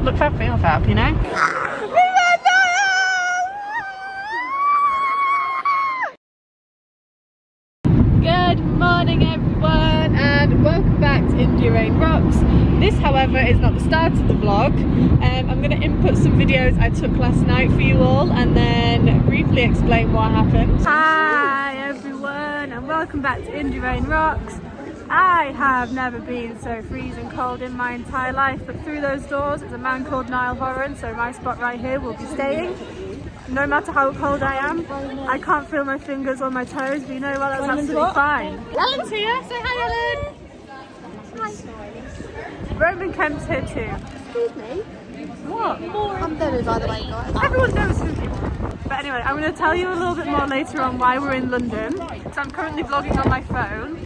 Look how feels up, you know? Good morning everyone and welcome back to NIALL Rocks. This however is not the start of the vlog. I'm going to input some videos I took last night for you all and then briefly explain what happened. Hi everyone and welcome back to NIALL Rocks. I have never been so freezing cold in my entire life, but through those doors is a man called NIALL HORAN, so my spot right here will be staying. No matter how cold I am, I can't feel my fingers or my toes, but you know what, that's absolutely fine. Ellen's here, say hi Ellen! Hi. Roman Kemp's here too. Excuse me? What? I'm Demi, by the way, guys. Everyone knows who you are. But anyway, I'm going to tell you a little bit more later on why we're in London. So I'm currently vlogging on my phone.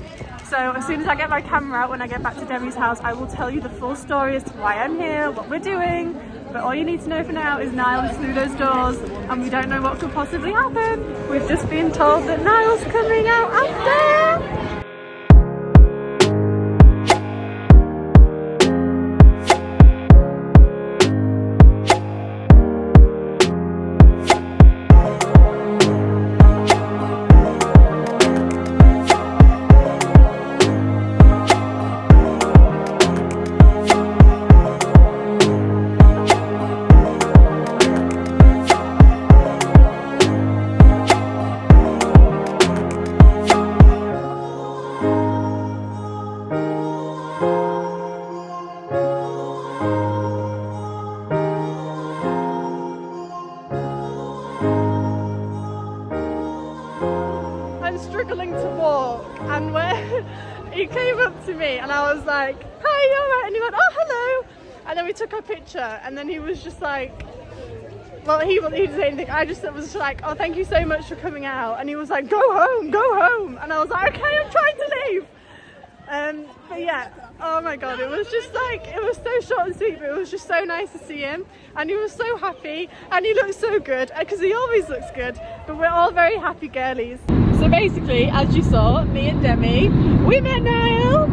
So as soon as I get my camera out, when I get back to Demi's house, I will tell you the full story as to why I'm here, what we're doing. But all you need to know for now is NIALL is through those doors and we don't know what could possibly happen. We've just been told that NIALL's coming out after. Struggling to walk, and when he came up to me and I was like, hi, you alright? And he went, oh hello, and then we took a picture and then he was just like, well, he didn't say anything, I just was like, oh thank you so much for coming out, and he was like, go home, and I was like, okay, I'm trying to leave. But yeah, oh my god, it was just like, it was so short and sweet, but it was just so nice to see him, and he was so happy and he looked so good, because he always looks good, but we're all very happy girlies. So basically, as you saw, me and Demi, we met NIALL.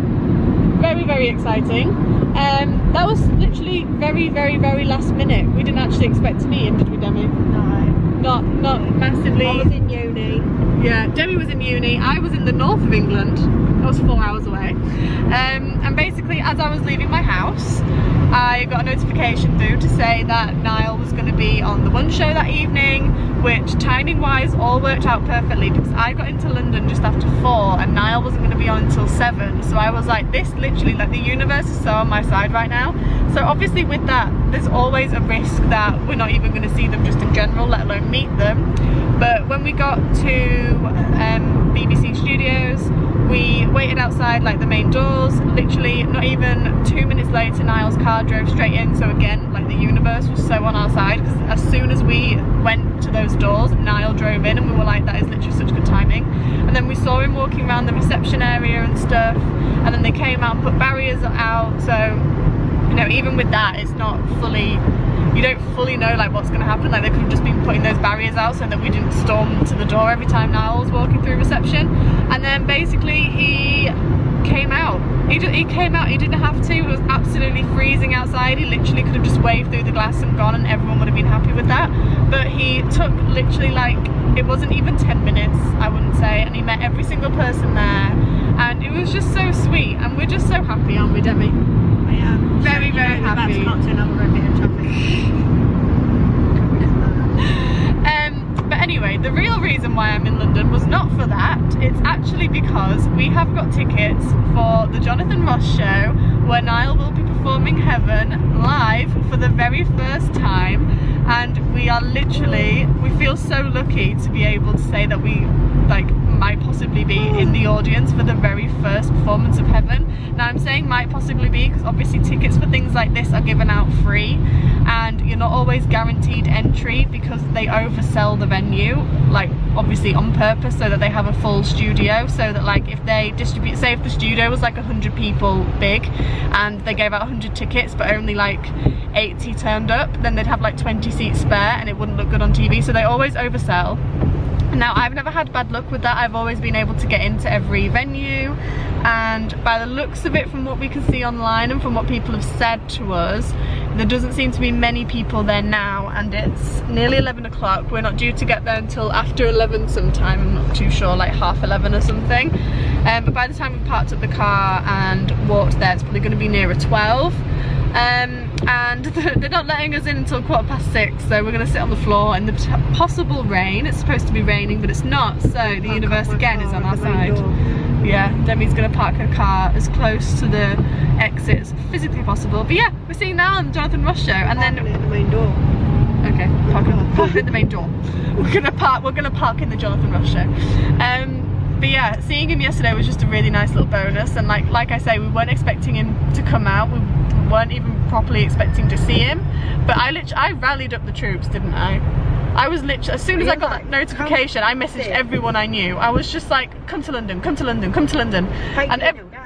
Very, very exciting. That was literally very last minute. We didn't actually expect to meet him, did we, Demi? No. Not massively. I was in uni. Yeah, Demi was in uni. I was in the north of England. I was 4 hours away. And basically, as I was leaving my house, I got a notification through to say that NIALL was going to be on the One Show that evening, which timing wise all worked out perfectly because I got into London just after 4 and NIALL wasn't going to be on until 7, so I was like, this literally, like, the universe is so on my side right now. So obviously with that there's always a risk that we're not even going to see them just in general, let alone meet them. But when we got to BBC Studios, we waited outside like the main doors. Literally not even 2 minutes later NIALL's car drove straight in, so again, like, the universe was so on our side because as soon as we went to those doors, NIALL drove in and we were like, that is literally such good timing. And then we saw him walking around the reception area and stuff, and then they came out and put barriers out, so you know, even with that, it's not fully, you don't fully know like what's going to happen. Like, they could have just been putting those barriers out so that we didn't storm to the door every time NIALL was walking through reception. And then basically he came out. He came out, he didn't have to, it was absolutely freezing outside. He literally could have just waved through the glass and gone and everyone would have been happy with that. But he took literally, like, it wasn't even 10 minutes, I wouldn't say, and he met every single person there. And it was just so sweet, and we're just so happy, aren't we, Demi? I am. Very happy. About to not to another bit of traffic. But anyway, the real reason why I'm in London was not for that. It's actually because we have got tickets for the Jonathan Ross show where NIALL will be performing Heaven live for the very first time, and we are literally, we feel so lucky to be able to say that we might possibly be in the audience for the very first performance of Heaven. Now I'm saying might possibly be because obviously tickets for things like this are given out free and you're not always guaranteed entry because they oversell the venue, like obviously on purpose, so that they have a full studio, so that like if they distribute, say if the studio was like 100 people big and they gave out 100 tickets but only like 80 turned up, then they'd have like 20 seats spare and it wouldn't look good on TV, so they always oversell. Now I've never had bad luck with that. I've always been able to get into every venue, and by the looks of it, from what we can see online and from what people have said to us, there doesn't seem to be many people there now, and it's nearly 11 o'clock. We're not due to get there until after 11 sometime, I'm not too sure, like half 11 or something. But by the time we've parked up the car and walked there, it's probably going to be nearer 12. And they're not letting us in until 6:15, so we're going to sit on the floor in the possible rain. It's supposed to be raining, but it's not, so the universe again is on our side. Yeah, Demi's going to park her car as close to the exit as physically possible. But yeah, we're seeing Niall and Jonathan Ross show, and then at the main door. okay, park at the main door. We're gonna park in the Jonathan Ross show. But yeah, seeing him yesterday was just a really nice little bonus, and like I say, we weren't expecting him to come out. We weren't even properly expecting to see him. But I rallied up the troops, didn't I? I was literally, as soon as I got that notification, I messaged everyone I knew. I was just like, come to London, come to London, come to London. And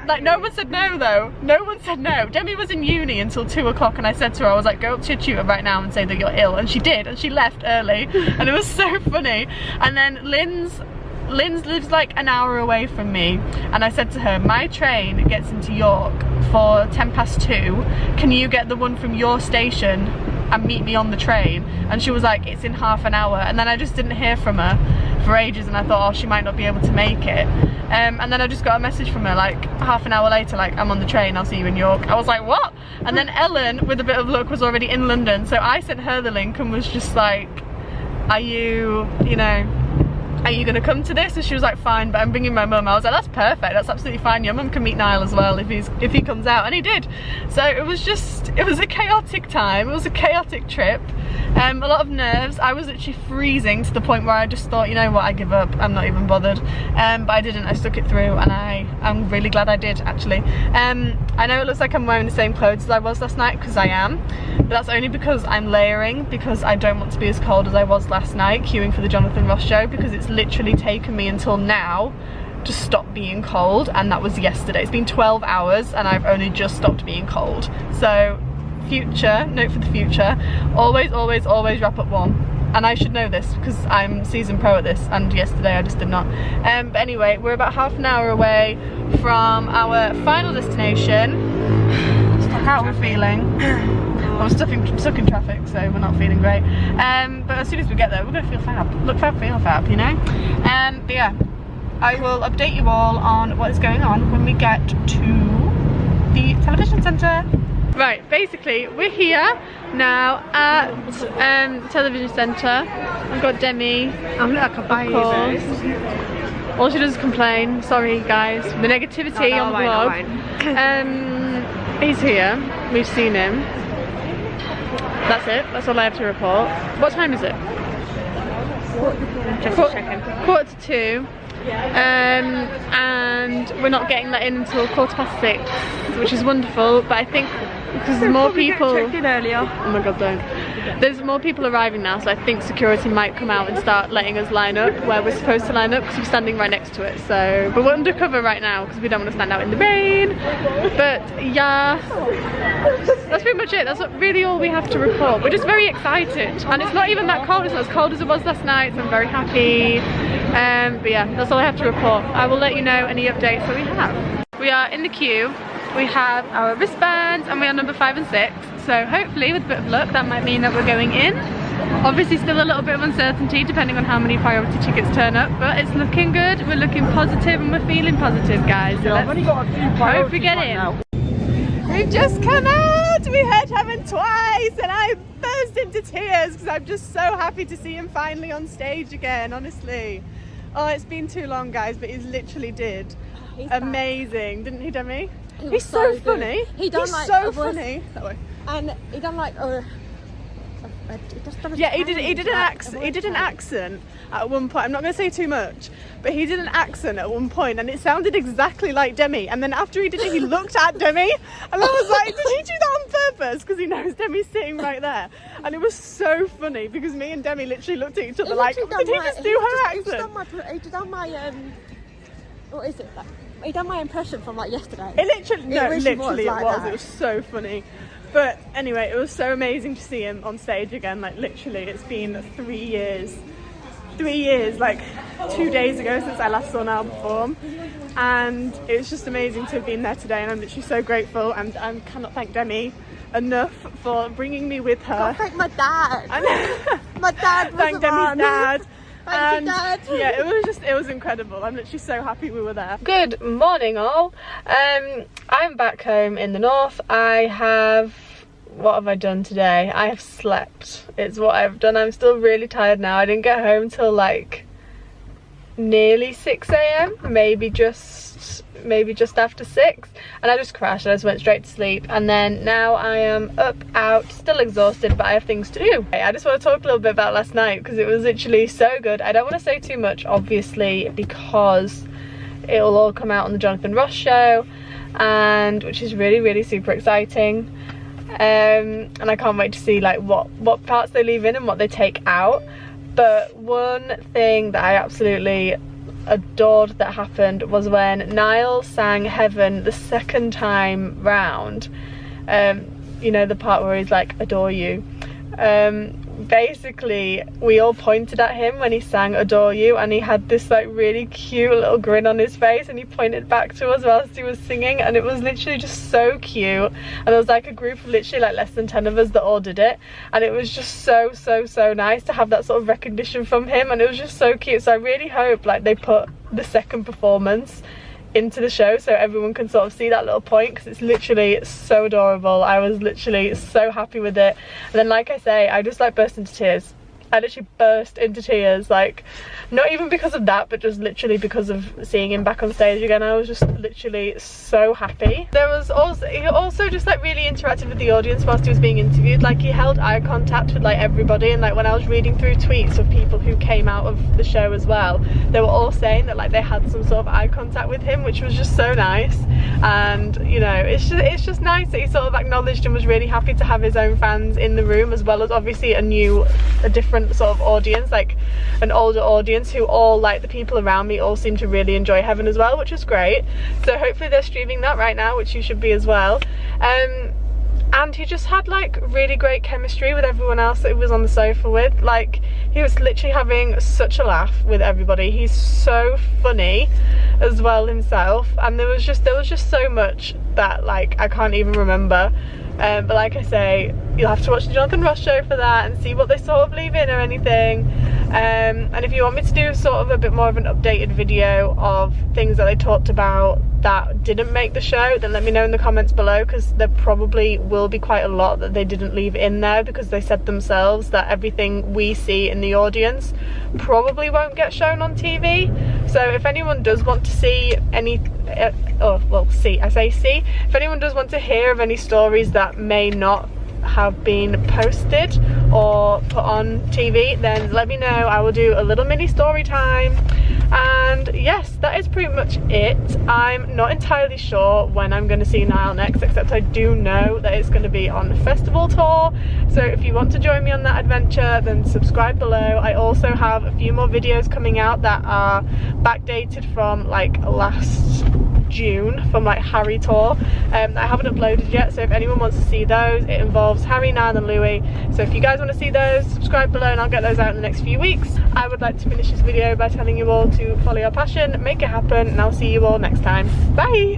like, no one said no though. No one said no. Demi was in uni until 2 o'clock, and I said to her, I was like, go up to your tutor right now and say that you're ill. And she did, and she left early. And it was so funny. And then Lynn's lives like an hour away from me, and I said to her, my train gets into York for 2:10. Can you get the one from your station and meet me on the train? And she was like, it's in half an hour. And then I just didn't hear from her for ages, and I thought, oh, she might not be able to make it. And then I just got a message from her like half an hour later, like, I'm on the train, I'll see you in York. I was like, what? And then Ellen, with a bit of luck, was already in London, so I sent her the link and was just like, are you gonna come to this? And she was like, fine, but I'm bringing my mum. I was like, that's perfect, that's absolutely fine. Your mum can meet Niall as well if he comes out, and he did. So it was a chaotic time. It was a chaotic trip. A lot of nerves. I was literally freezing to the point where I just thought, you know what, I give up, I'm not even bothered. But I didn't. I stuck it through, and I'm really glad I did, actually. I know it looks like I'm wearing the same clothes as I was last night, because I am, but that's only because I'm layering, because I don't want to be as cold as I was last night queuing for the Jonathan Ross show, because it's literally taken me until now to stop being cold, and that was yesterday. It's been 12 hours and I've only just stopped being cold. So note for the future, always wrap up warm. And I should know this because I'm season pro at this, and yesterday I just did not. But anyway, we're about half an hour away from our final destination. How are we feeling? Well, we're stuck in traffic, so we're not feeling great. But as soon as we get there, we're gonna feel fab. Look fab, feel fab, you know? But yeah, I will update you all on what is going on when we get to the television centre. Right, basically, we're here now at television centre. We've got Demi, of course. All she does is complain. Sorry guys, the negativity on the vlog. He's here, we've seen him. That's it, that's all I have to report. What time is it? Just checking. 1:45. And we're not getting that in until 6:15, which is wonderful, but I think because there's more people checked in earlier. Oh my god, don't. There's more people arriving now, so I think security might come out and start letting us line up where we're supposed to line up, because we're standing right next to it. So, but we're undercover right now because we don't want to stand out in the rain. But yeah, that's pretty much it. That's really all we have to report. We're just very excited, and it's not even that cold. It's not as cold as it was last night, so I'm very happy. But yeah, that's all I have to report. I will let you know any updates that we have. We are in the queue. We have our wristbands, and we are number 5 and 6. So hopefully, with a bit of luck, that might mean that we're going in. Obviously still a little bit of uncertainty depending on how many priority tickets turn up, but it's looking good, we're looking positive, and we're feeling positive, guys. So I've only got a few hope we get in. Now. We've just come out! We heard heaven twice, and I burst into tears because I'm just so happy to see him finally on stage again, honestly. Oh, it's been too long, guys, but he literally did. He's amazing, back. Didn't he, Demi? He's so funny. He done He's like so funny. That way. And he done like yeah, he did an accent at one point. I'm not going to say too much, but he did an accent at one point, and it sounded exactly like Demi. And then after he did it, he looked at Demi, and I was like, did he do that on purpose? Because he knows Demi's sitting right there. And it was so funny because me and Demi literally looked at each other like, did he just do her accent? He done my what is it? Like, he done my impression from like yesterday. It was so funny. But anyway, it was so amazing to see him on stage again. Like literally, it's been 3 years. 3 years, like 2 days ago since I last saw Niall perform, and it was just amazing to have been there today. And I'm literally so grateful, and I cannot thank Demi enough for bringing me with her. God, thank my dad. And My dad was thank Demi's dad. Thank you, Dad. Yeah, it was incredible. I'm literally so happy we were there. Good morning all. I'm back home in the north. What have I done today? I have slept. It's what I've done. I'm still really tired now. I didn't get home till like nearly 6 a.m. maybe just after 6, and I just crashed. I just went straight to sleep, and then now I am up, out, still exhausted, but I have things to do. I just want to talk a little bit about last night because it was literally so good. I don't want to say too much obviously because it'll all come out on the Jonathan Ross show, and which is really super exciting, and I can't wait to see like what parts they leave in and what they take out. But one thing that I absolutely adored that happened was when NIALL sang Heaven the second time round. You know, the part where he's like, adore you. Basically we all pointed at him when he sang adore you, and he had this like really cute little grin on his face, and he pointed back to us whilst he was singing, and it was literally just so cute. And there was like a group of literally like less than 10 of us that all did it, and it was just so nice to have that sort of recognition from him, and it was just so cute. So I really hope like they put the second performance into the show so everyone can sort of see that little point, because it's literally so adorable. I was literally so happy with it, and then like I say, I just like burst into tears. I literally burst into tears, like not even because of that, but just literally because of seeing him back on stage again. I was just literally so happy. There was also, he also just like really interacted with the audience whilst he was being interviewed. Like he held eye contact with like everybody, and like when I was reading through tweets of people who came out of the show as well, they were all saying that like they had some sort of eye contact with him, which was just so nice. And you know, it's just nice that he sort of acknowledged and was really happy to have his own fans in the room, as well as obviously a different sort of audience, like an older audience who all, like the people around me, all seem to really enjoy Heaven as well, which is great. So hopefully they're streaming that right now, which you should be as well. And he just had like really great chemistry with everyone else that he was on the sofa with. Like he was literally having such a laugh with everybody. He's so funny as well himself, and there was just so much that like I can't even remember. But like I say, you'll have to watch the Jonathan Ross show for that and see what they sort of leave in or anything. And if you want me to do sort of a bit more of an updated video of things that they talked about that didn't make the show, then let me know in the comments below, because there probably will be quite a lot that they didn't leave in there, because they said themselves that everything we see in the audience probably won't get shown on TV. So if anyone does want to see any if anyone does want to hear of any stories that may not have been posted or put on TV, then let me know. I will do a little mini story time. And yes, that is pretty much it. I'm not entirely sure when I'm going to see NIALL next, except I do know that it's going to be on the festival tour. So if you want to join me on that adventure, then subscribe below. I also have a few more videos coming out that are backdated from like last June, from like Harry tour, that I haven't uploaded yet. So if anyone wants to see those, it involves Harry, Niall and Louis. So if you guys want to see those, subscribe below and I'll get those out in the next few weeks. I would like to finish this video by telling you all to follow your passion, make it happen, and I'll see you all next time. Bye!